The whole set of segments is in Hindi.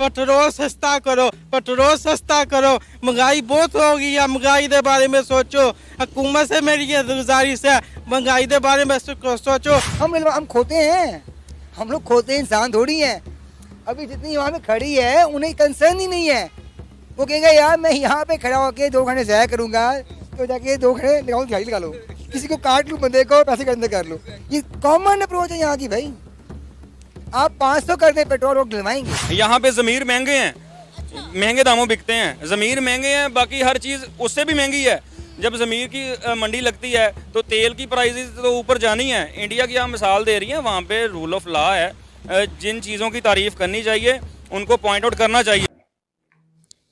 पेट्रोल सस्ता करो, पेट्रोल सस्ता करो। महंगाई बहुत हो गई है, महंगाई के बारे में सोचो। हुकूमत से मेरी ये गुजारिश है, महंगाई के बारे में सोचो। हम खोते हैं, हम लोग खोते इंसान थोड़ी हैं। अभी जितनी वहाँ में खड़ी है उन्हें कंसर्न ही नहीं है। वो कहेंगे यार मैं यहाँ पे खड़ा होकर 2 घंटे ज़ाया करूँगा, तो जाके 2 घंटे लगाऊँ, दिहाड़ी लगा लो, किसी को काट लूँ, बंदे को पैसे करने कर लो। ये कॉमन अप्रोच है यहाँ की भाई। आप 500 कर दें पेट्रोल लोग डलवाएंगे। यहाँ पे ज़मीर महंगे हैं, महंगे दामों बिकते हैं। ज़मीर महंगे हैं, बाकी हर चीज़ उससे भी महंगी है। जब ज़मीर की मंडी लगती है तो तेल की प्राइसेस तो ऊपर जानी है। इंडिया की आप मिसाल दे रही हैं, वहाँ पे रूल ऑफ लॉ है। जिन चीज़ों की तारीफ़ करनी चाहिए उनको पॉइंट आउट करना चाहिए।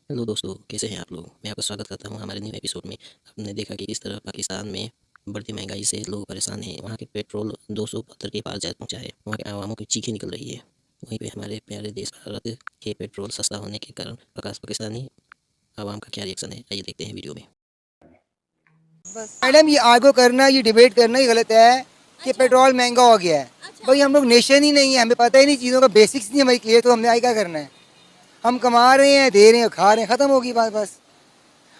हेलो दोस्तों, कैसे हैं आप लोग। मैं आपका स्वागत करता हूं हमारे न्यू एपिसोड में। आपने देखा कि किस तरह पाकिस्तान में बढ़ती महंगाई से लोग परेशान हैं। वहां के पेट्रोल 272 के पार जा पहुंचा है। वहां के आवामों की चीखें निकल रही है। वहीं पे हमारे प्यारे देश भारत के पेट्रोल सस्ता होने के कारण पाकिस्तानी आवाम का क्या रिएक्शन है, आइए देखते हैं वीडियो में। मैडम ये आर्गो करना, ये डिबेट करना ही गलत है कि पेट्रोल महंगा हो गया है। भाई हम लोग नेशन ही नहीं है, हमें पता ही नहीं चीज़ों का बेसिक्स नहीं हमारी क्लियर, तो हमने आगे क्या करना है। हम कमा रहे हैं, दे रहे हैं, खा रहे हैं, खत्म होगी बात बस।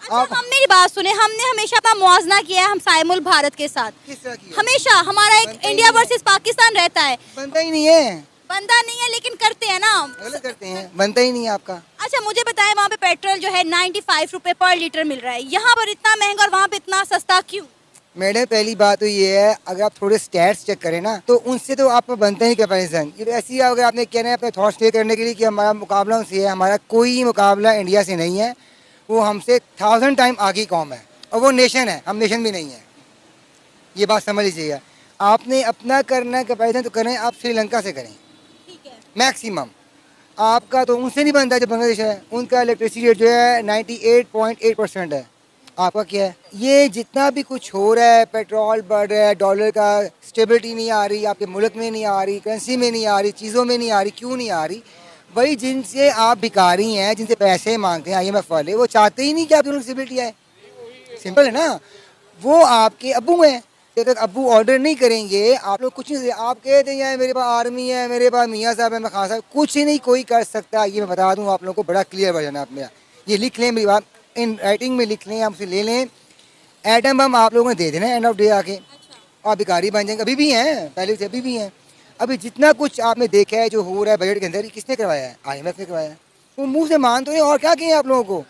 अच्छा, हम मेरी बात सुने, हमने हमेशा अपना मुआवजा किया है हम साइमुल भारत के साथ। किस तरह की हमेशा हमारा एक इंडिया वर्सेस पाकिस्तान रहता है। बनता ही नहीं है, बनता नहीं है लेकिन करते हैं ना। गलत करते हैं, बनता ही नहीं है आपका। अच्छा मुझे बताएं, वहाँ पे पेट्रोल जो है 95 रुपए पर लीटर मिल रहा है, यहाँ पर इतना महंगा और वहाँ पे इतना सस्ता क्यों? मैडम पहली बात तो ये है, अगर आप थोड़े स्टैट्स चेक करें ना तो उनसे तो आपको बनता ही कंपैरिजन। ये ऐसी है, अगर आपने कहना है अपने थॉट स्टे करने के लिए कि हमारा मुकाबला उनसे है, हमारा कोई मुकाबला इंडिया से नहीं है। वो हमसे 1000 टाइम आगे कौम है और वो नेशन है, हम नेशन भी नहीं है। ये बात समझ लीजिएगा। आपने अपना करना है कंपैरिजन तो करें, आप श्रीलंका से करें मैक्सिमम। आपका तो उनसे नहीं बनता जो बांग्लादेश है। उनका इलेक्ट्रिसिटी रेट जो है 98.8% है। आपका क्या है? ये जितना भी कुछ हो रहा है, पेट्रोल बढ़ रहा है, डॉलर का स्टेबिलिटी नहीं आ रही, आपके मुल्क में नहीं आ रही, करेंसी में नहीं आ रही, चीज़ों में नहीं आ रही, क्यों नहीं आ रही? वही जिनसे आप भिखारी हैं, जिनसे पैसे मांगते हैं IMF वाले, वो चाहते ही नहीं कि आपकी स्टेबिलिटी आए। सिंपल है ना। वो आपके अब्बू हैं, जब तक अब्बू ऑर्डर नहीं करेंगे आप लोग कुछ नहीं। आप कहते हैं मेरे पास आर्मी है, मेरे पास मियाँ साहब है, मैं खान साहब, कुछ ही नहीं कोई कर सकता। ये मैं बता दूँ आप लोगों को, बड़ा क्लियर वर्जन है। आप मेरा ये लिख लें, मेरी बात इन राइटिंग में लिख लें, आप उसे ले लें। एटम बम आप लोगों ने दे देना एंड ऑफ डे आके, और भिखारी बन जाएंगे। अभी भी हैं, पहले से अभी भी हैं। अभी जितना कुछ आपने देखा है जो हो रहा है बजट के अंदर, किसने करवाया है? IMF ने करवाया है। वो मुंह से मान तो नहीं, और क्या कहें आप लोगों को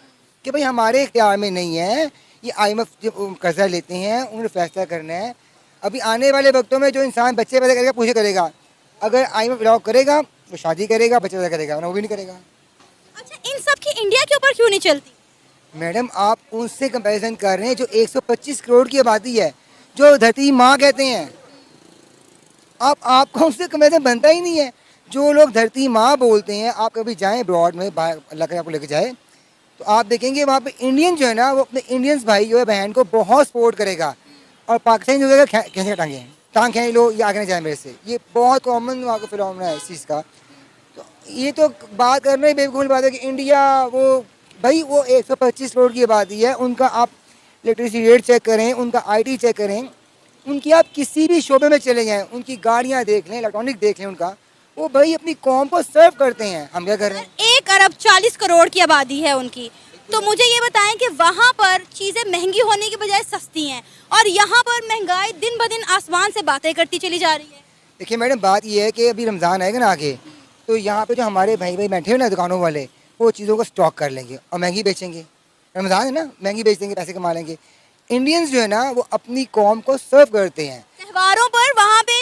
कि भाई हमारे इख्तियार में नहीं है। ये IMF जब कर्जा लेते हैं उन्हें फैसला करना है। अभी आने वाले वक्तों में जो इंसान बच्चे पैदा करेगा पूछे करेगा, अगर IMF अलाउ करेगा वो शादी करेगा, बच्चे पैदा करेगा, वो भी नहीं करेगा। अच्छा, इन सब की इंडिया के ऊपर क्यों नहीं चलती? मैडम आप उनसे कंपैरिजन कर रहे हैं जो 125 करोड़ की आबादी है, जो धरती माँ कहते हैं। आपको उससे कंपैरिजन बनता ही नहीं है। जो लोग धरती माँ बोलते हैं, आप कभी जाएं अब्रॉड में, अल्लाह करे आपको लेके जाए, तो आप देखेंगे वहाँ पे इंडियन जो है ना, वो अपने इंडियंस भाई जो है बहन को बहुत सपोर्ट करेगा। और पाकिस्तानी जो है कैसे टांगे टांग खेल लो, ये आगे नहीं जाए मेरे से। ये बहुत कॉमन वहाँ का फिनोमेना है इस चीज़ का। तो ये तो बात करना ही बेवकूफ़ी बात है कि इंडिया वो भाई वो 125 करोड़ की आबादी है। उनका आप इलेक्ट्रिसिटी रेट चेक करें, उनका IT चेक करें, उनकी आप किसी भी शोबे में चले जाएं, उनकी गाड़ियां देख लें, इलेक्ट्रॉनिक देख लें, उनका वो भाई अपनी कौम को सर्व करते हैं। हम क्या कर रहे हैं? 1 अरब 40 करोड़ की आबादी है उनकी। तो मुझे ये बताएं कि वहाँ पर चीज़ें महंगी होने की बजाय सस्ती हैं और यहाँ पर महंगाई दिन ब दिन आसमान से बातें करती चली जा रही है। देखिए मैडम बात ये है कि अभी रमज़ान आएगा ना आगे, तो यहाँ पे जो हमारे भाई बैठे हुए ना दुकानों वाले, वो चीज़ों को स्टॉक कर लेंगे और महंगी बेचेंगे। रमज़ान है ना, महंगी बेच देंगे, पैसे कमा लेंगे। इंडियंस जो है ना वो अपनी कौम को सर्व करते हैं। त्योहारों पर वहाँ पे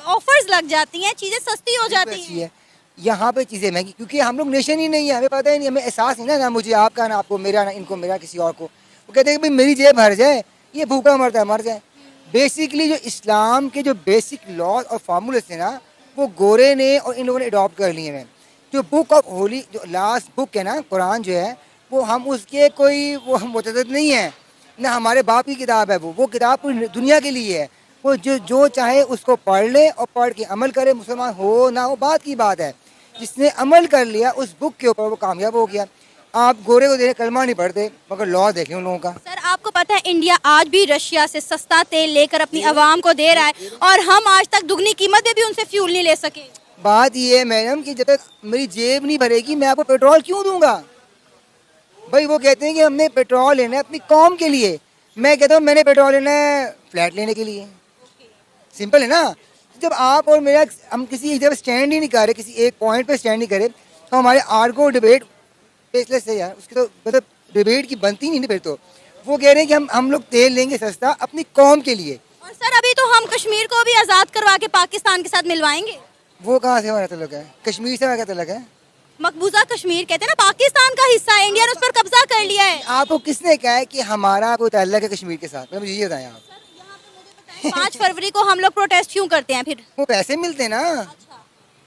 ऑफर्स लग जाती हैं, चीज़ें सस्ती हो जाती हैं। यहाँ पे चीज़ें महंगी, क्योंकि हम लोग नेशन ही नहीं है, हमें पता ही नहीं, हमें एहसास नहीं ना मुझे आपका, ना आपको मेरा, ना इनको मेरा, किसी और को। वो कहते हैं कि भाई मेरी जेब भर जाए, ये भूखा मरता है मर जाए। बेसिकली जो इस्लाम के जो बेसिक लॉ और फार्मूले थे ना, वो गोरे ने और इन लोगों ने अडॉप्ट कर लिए हैं। जो बुक ऑफ होली, जो लास्ट बुक है ना कुरान जो है, वो हम उसके कोई वो मुतअद्दिद नहीं है ना, हमारे बाप की किताब है। वो किताब पूरी दुनिया के लिए है। वो जो चाहे उसको पढ़ ले और पढ़ के अमल करे, मुसलमान हो ना हो बात की बात है। जिसने अमल कर लिया उस बुक के ऊपर वो कामयाब हो गया। आप गोरे को देख कलमा नहीं पढ़ते, मगर लॉ देखें उन लोगों का। सर आपको पता है इंडिया आज भी रशिया से सस्ता तेल लेकर अपनी आवाम को दे रहा है और हम आज तक दुगनी कीमत में भी उनसे फ्यूल नहीं ले सके। बात ये है मैडम कि जब तक मेरी जेब नहीं भरेगी मैं आपको पेट्रोल क्यों दूंगा? भाई वो कहते हैं कि हमने पेट्रोल लेना है अपनी कौम के लिए, मैं कहता हूँ मैंने पेट्रोल लेना है फ्लैट लेने के लिए। सिंपल है ना। जब आप और मेरा हम किसी एक जगह स्टैंड ही नहीं कर रहे, किसी एक पॉइंट पे स्टैंड नहीं करे, तो हमारे आर्गो डिबेट बेसलेस है यार, उसकी तो मतलब डिबेट की बनती नहीं। फिर तो वो कह रहे हैं कि हम लोग तेल लेंगे सस्ता अपनी कौम के लिए। और सर अभी तो हम कश्मीर को भी आज़ाद करवा के पाकिस्तान के साथ मिलवाएंगे। वो कहाँ से हमारा तल्लुक है? कश्मीर से हमारा क्या तल्लुक है? मकबूजा कश्मीर कहते हैं ना, पाकिस्तान का हिस्सा है, इंडिया ने उस पर कब्जा कर लिया है। आपको किसने कहा है कि हमारा कोई ताल्लुक है कश्मीर के साथ? मतलब मुझे ये बताएं आप। 5 फरवरी को हम लोग प्रोटेस्ट क्यों करते हैं फिर? वो पैसे मिलते हैं ना।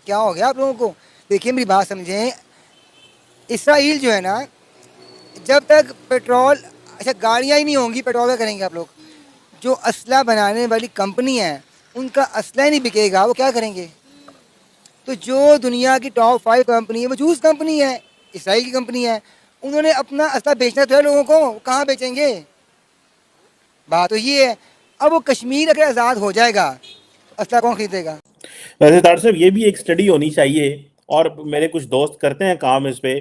क्या हो गया आप लोगों को? देखिए मेरी बात समझें, इसराइल जो है ना, जब तक पेट्रोल, अच्छा गाड़ियाँ ही नहीं होंगी पेट्रोल का करेंगे आप लोग? जो असला बनाने वाली कंपनी है उनका असला ही नहीं बिकेगा, वो क्या करेंगे? तो जो दुनिया की टॉप 5 कंपनी है वो जूस कंपनी है, इसराइल की कंपनी है, उन्होंने अपना असला बेचना तो है लोगों को, कहाँ बेचेंगे? बात तो ये है। अब वो कश्मीर अगर आज़ाद हो जाएगा असला कौन खरीदेगा? वैसे तार साहब ये भी एक स्टडी होनी चाहिए, और मेरे कुछ दोस्त करते हैं काम इस पे,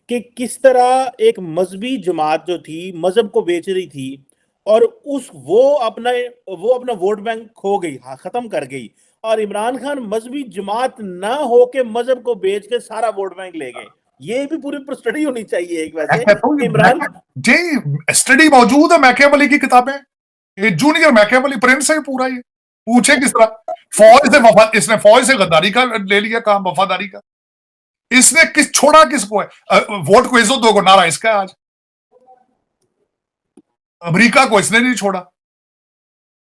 कि किस तरह एक मजहबी जमात जो थी मजहब को बेच रही थी, और वो अपना वोट बैंक खो गई, खत्म कर गई, और इमरान खान मजहबी जमात ना हो के मजहब को बेच के सारा वोट बैंक ले गए। ये भी पूरी स्टडी होनी चाहिए एक वैसे कि इमरान जी स्टडी मौजूद है मैकियावेली की किताबें, ये जूनियर मैकियावेली प्रिंस है पूरा। ये पूछे किस तरह इसने फौज से गद्दारी का ले लिया काम, वफादारी का। इसने किस छोड़ा किसको है? वोट को इज्जत दो को नारा इसका है आज। अमेरिका को इसने नहीं छोड़ा,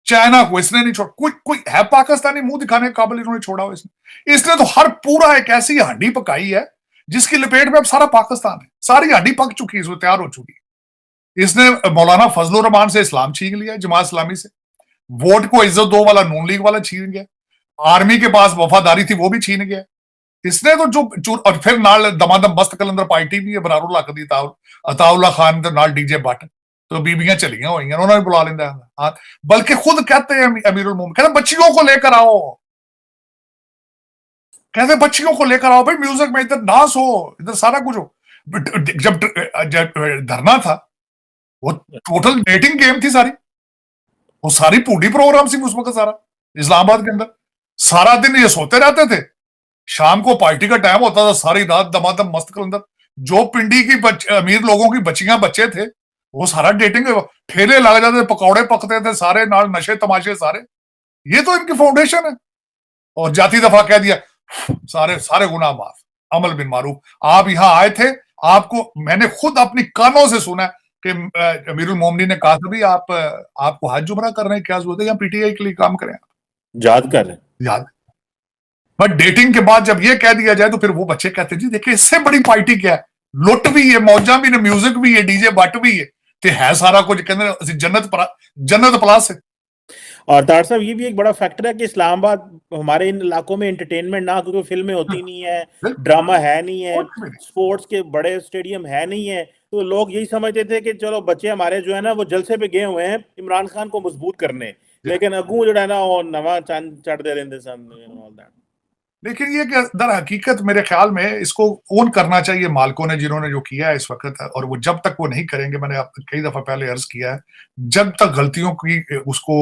चाइना को इसने नहीं छोड़ा, कोई है पाकिस्तानी मुंह दिखाने के काबिल इन्होंने छोड़ा हो इसने तो हर पूरा एक ऐसी हड्डी पकाई है जिसकी लपेट में अब सारा पाकिस्तान है, सारी हड्डी पक चुकी है, इसमें तैयार हो चुकी है। इसने मौलाना फजलुर रहमान से इस्लाम छीन लिया, जमात इस्लामी से वोट को इज्जत दो वाला नून लीग वाला छीन गया, आर्मी के पास वफादारी थी वो भी छीन गया इसने तो जो और फिर नाल दमादम मस्त कलंदर पार्टी भी है, बरारुल हक दी अताउल्ला खान दे नाल डीजे बट, तो बीबियां चलियां हुई उन्होंने बुला लेंदा हाँ, बल्कि खुद कहते हैं अमीरुल मोमिन, कहते बच्चियों को लेकर आओ, कहते बच्चियों को लेकर आओ भाई, म्यूजिक में इधर डांस हो, इधर सारा कुछ हो। जब धरना था वो टोटल डेटिंग गेम थी सारी, वो सारी पूडी प्रोग्राम थी उस वक्त सारा इस्लामाबाद के अंदर। सारा दिन ये सोते रहते थे, शाम को पार्टी का टाइम होता था, सारी रात दमादम मस्त कलंदर, जो पिंडी की अमीर लोगों की बच्चियां बच्चे थे वो सारा डेटिंग, ठेले लग जाते थे, पकौड़े पकते थे सारे, नाल नशे तमाशे सारे। ये तो इनकी फाउंडेशन है। और जाती दफा कह दिया सारे सारे गुनाह माफ, अमल बिन मारूफ। आप यहां आए थे, आपको मैंने खुद अपनी कानों से सुना कि अमीरुल मोमिनीन ने कहा था भी आपको हज उमरा कर रहे हैं, क्या जरूरत है, या पीटीआई के लिए काम करें, याद कर रहे हैं याद। बट डेटिंग के बाद जब ये कह दिया जाए तो फिर वो बच्चे कहते जी देखिए इससे बड़ी पार्टी क्या है, लुट भी है, मौजा भी है, म्यूजिक भी है, डीजे बट भी है, ते है सारा कुछ, कहते जन्नत प्लस है। और तार साहब ये भी एक बड़ा फैक्टर है कि इस्लामाबाद हमारे इन इलाकों में एंटरटेनमेंट ना, क्योंकि फिल्में होती नहीं है, ड्रामा है नहीं है, स्पोर्ट्स के बड़े स्टेडियम है नहीं है, तो लोग यही समझते थे कि चलो बच्चे हमारे जो है ना वो जलसे पे गए हुए हैं इमरान खान को मजबूत करने, लेकिन अगू जो है ना वो नवा चंद चढ़ते रहते सन। लेकिन ये दर हकीकत मेरे ख्याल में इसको ओन करना चाहिए मालिकों ने, जिन्होंने जो किया है इस वक्त, और वो जब तक वो नहीं करेंगे, मैंने कई दफा पहले अर्ज किया है, जब तक गलतियों की उसको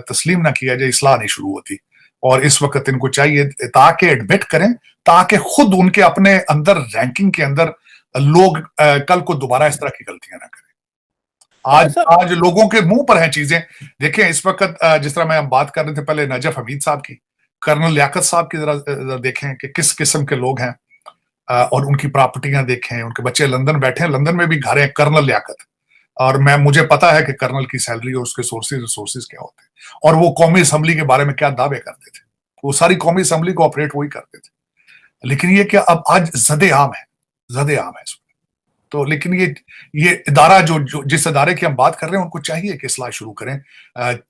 तस्लीम ना किया जाए इस्लाह नहीं शुरू होती। और इस वक्त इनको चाहिए ताकि एडमिट करें, ताकि खुद उनके अपने अंदर रैंकिंग के अंदर लोग कल को दोबारा इस तरह की गलतियां ना करें। आज लोगों के मुंह पर हैं चीजें। देखें इस वक्त जिस तरह मैं बात कर रहे थे पहले नजफ हमीद साहब की, कर्नल लियाकत साहब की जरा देखें कि किस किस्म के लोग हैं, और उनकी प्रॉपर्टियां देखें, उनके बच्चे लंदन बैठे हैं, लंदन में भी घर है कर्नल लियाकत, और मुझे पता है कि कर्नल की सैलरी और उसके सोर्सेज क्या होते हैं, और वो कौमी असम्बली के बारे में क्या दावे करते थे, वो सारी कौमी असम्बली को ऑपरेट वही करते थे। लेकिन ये क्या अब आज जदे-आम है इसमें। तो लेकिन ये इदारा जो जिस इदारे की हम बात कर रहे हैं उनको चाहिए कि इस्लाह शुरू करें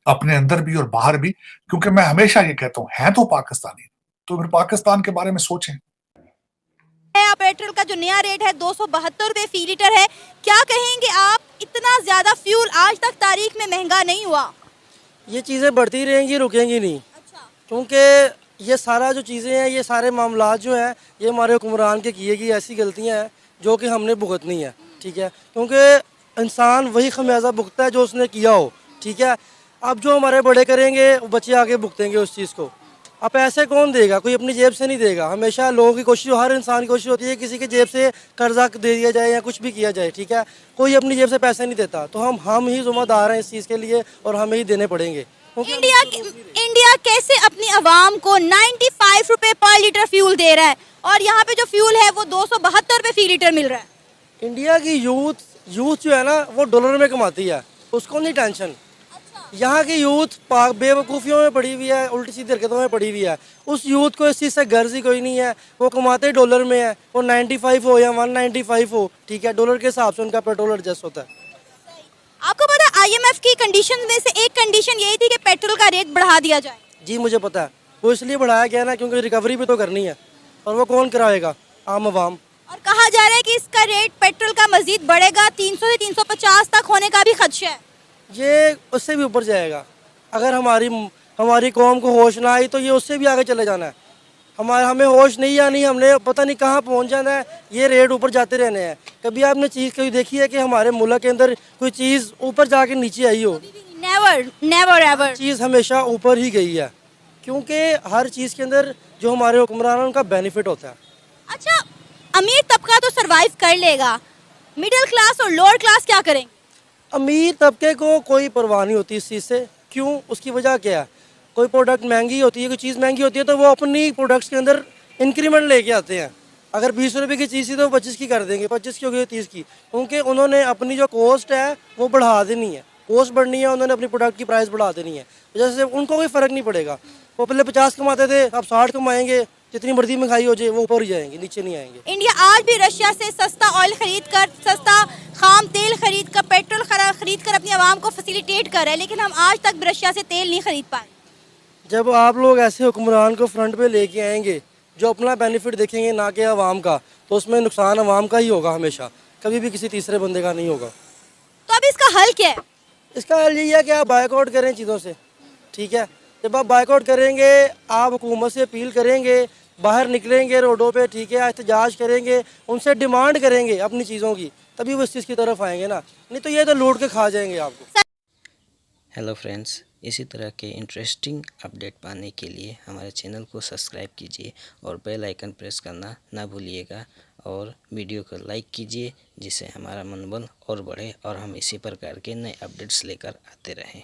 अपने अंदर भी और बाहर भी, क्योंकि मैं हमेशा ये कहता हूं है तो पाकिस्तानी, तो फिर पाकिस्तान के बारे में सोचें। पेट्रोल का जो नया रेट है 272 रुपए फी लीटर है, क्या कहेंगे आप, इतना ज्यादा फ्यूल आज तक तारीख में महंगा नहीं हुआ? ये चीज़ें बढ़ती रहेंगी, रुकेंगी नहीं। अच्छा। क्योंकि ये सारा जो चीज़ें हैं, ये सारे मामलात जो हैं, ये हमारे हुक्मरान के किए गई ऐसी गलतियां हैं जो कि हमने भुगतनी है, ठीक है, क्योंकि इंसान वही खमियाजा भुगतता है जो उसने किया हो, ठीक है। अब जो हमारे बड़े करेंगे बच्चे आगे भुगतेंगे उस चीज़ को। अब पैसे कौन देगा? कोई अपनी जेब से नहीं देगा। हमेशा लोगों की कोशिश, हर इंसान की कोशिश होती है किसी के जेब से कर्जा दे दिया जाए या कुछ भी किया जाए, ठीक है। कोई अपनी जेब से पैसे नहीं देता, तो हम ही जिम्मेदार हैं इस चीज़ के लिए और हमें ही देने पड़ेंगे। इंडिया कैसे अपनी आवाम को 95 रुपए पर लीटर फ्यूल दे रहा है और यहाँ पे जो फ्यूल है वो 272 रुपए फी लीटर मिल रहा है। इंडिया की यूथ जो है ना, वो डॉलर में कमाती है, उसको नहीं टेंशन। यहाँ की यूथ बेवकूफ़ियों में पड़ी हुई है, उल्टी सीधी हरकतों में पड़ी हुई है। उस यूथ को इस चीज़ से गर्ज ही कोई नहीं है। वो कमाते डॉलर में है, वो 95 हो या 195 हो, ठीक है, डॉलर के हिसाब से उनका पेट्रोल एडजस्ट होता है। आपको पता है IMF की कंडीशन में से एक कंडीशन यही थी कि पेट्रोल का रेट बढ़ा दिया जाए। जी मुझे पता है, वो इसलिए बढ़ाया गया ना क्योंकि रिकवरी भी तो करनी है, और वो कौन कराएगा? आम आवाम। और कहा जा रहा है कि इसका रेट पेट्रोल का मजीद बढ़ेगा, 300 से 350 तक होने का भी खदशा है। ये उससे भी ऊपर जाएगा। अगर हमारी कौम को होश ना आई तो ये उससे भी आगे चले जाना है। हमें होश नहीं आनी, हमने पता नहीं कहाँ पहुँच जाना है, ये रेट ऊपर जाते रहने हैं। कभी आपने चीज़ कभी देखी है कि हमारे मुल्क के अंदर कोई चीज़ ऊपर जाके नीचे आई हो? Never ever. चीज़ हमेशा ऊपर ही गई है, क्योंकि हर चीज़ के अंदर जो हमारे हुक्मरान हैं उनका बेनिफिट होता है। अच्छा, अमीर तबका तो सरवाइव कर लेगा, मिडिल क्लास और लोअर क्लास क्या करेंगे? अमीर तबके को कोई परवाह नहीं होती इस चीज़ से। क्यों? उसकी वजह क्या है? कोई प्रोडक्ट महंगी होती है, कोई चीज़ महंगी होती है तो वो अपनी प्रोडक्ट्स के अंदर इंक्रीमेंट लेके आते हैं। अगर 20 रुपये की चीज़ थी तो 25 की कर देंगे, 25 की हो गई 30 की, क्योंकि उन्होंने अपनी जो कॉस्ट है वो बढ़ा देनी है। कॉस्ट बढ़नी है, उन्होंने अपनी प्रोडक्ट की प्राइस बढ़ा देनी है, जैसे उनको कोई फ़र्क नहीं पड़ेगा। वो पहले 50 कमाते थे, अब 60 कमाएंगे। जितनी मर्जी महंगाई हो जाए वो ऊपर ही जाएंगे, नीचे नहीं आएंगे। इंडिया आज भी रशिया से सस्ता ऑयल खरीद कर, सस्ता खाम तेल खरीद कर, पेट्रोल खरीद कर अपनी आवाम को फैसिलिटेट कर रहा है, लेकिन हम आज तक रशिया से तेल नहीं खरीद पाए। जब आप लोग ऐसे हुक्मरान को फ्रंट पे लेके आएंगे जो अपना बेनिफिट देखेंगे ना कि आवाम का, तो उसमें नुकसान आवाम का ही होगा हमेशा, कभी भी किसी तीसरे बंदे का नहीं होगा। तो अब इसका हल क्या है? इसका हल यही है कि आप बायकआउट करें चीज़ों से, ठीक है। जब आप बायकआउट करेंगे, आप हुकूमत से अपील करेंगे, बाहर निकलेंगे रोडों पे, ठीक है, एहतजाज करेंगे, उनसे डिमांड करेंगे अपनी चीज़ों की, तभी वो इस चीज़ की तरफ आएंगे ना, नहीं तो ये तो लूट के खा जाएंगे आपको। हेलो फ्रेंड्स, इसी तरह के इंटरेस्टिंग अपडेट पाने के लिए हमारे चैनल को सब्सक्राइब कीजिए और बेल आइकन प्रेस करना ना भूलिएगा, और वीडियो को लाइक कीजिए जिससे हमारा मनोबल और बढ़े और हम इसी प्रकार के नए अपडेट्स लेकर आते रहें।